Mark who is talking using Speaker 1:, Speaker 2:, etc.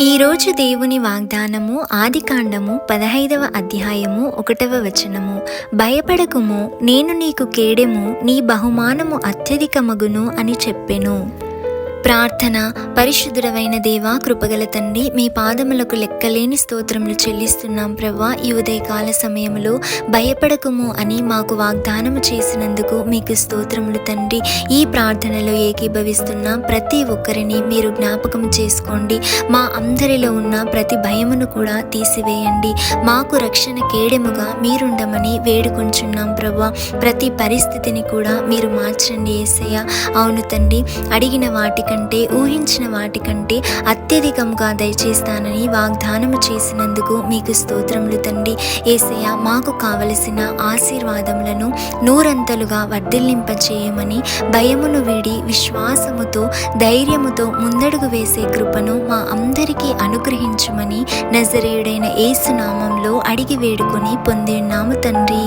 Speaker 1: ఈరోజు దేవుని వాగ్దానము ఆదికాండము 15వ అధ్యాయము 1వ వచనము. భయపడకుము, నేను నీకు కేడెము, నీ బహుమానము అత్యధికమగును అని చెప్పెను. ప్రార్థన. పరిశుద్ధుడవైన దేవా, కృపగల తండ్రి, మీ పాదములకు లెక్కలేని స్తోత్రములు చెల్లిస్తున్నాం ప్రభా. ఈ ఉదయకాల సమయంలో భయపడకుము అని మాకు వాగ్దానము చేసినందుకు మీకు స్తోత్రములు తండ్రి. ఈ ప్రార్థనలో ఏకీభవిస్తున్న ప్రతి ఒక్కరిని మీరు జ్ఞాపకం చేసుకోండి. మా అందరిలో ఉన్న ప్రతి భయమును కూడా తీసివేయండి. మాకు రక్షణ కేడెముగా మీరుండమని వేడుకొంచున్నాం ప్రభా. ప్రతి పరిస్థితిని కూడా మీరు మార్చండి యేసయ్య. అవును తండ్రి, అడిగిన వాటికంటే ఊహించిన వాటికంటే అత్యధికంగా దయచేస్తానని వాగ్దానము చేసినందుకు మీకు స్తోత్రములు తండ్రి. యేసయ్య, మాకు కావలసిన ఆశీర్వాదములను నూరంతలుగా వర్ధిల్లింపచేయమని, భయమును వీడి విశ్వాసముతో ధైర్యముతో ముందడుగు వేసే కృపను మా అందరికీ అనుగ్రహించుమని నజరేయుడైన యేసు నామంలో అడిగి వేడుకొని పొంది ఉన్నాము తండ్రి.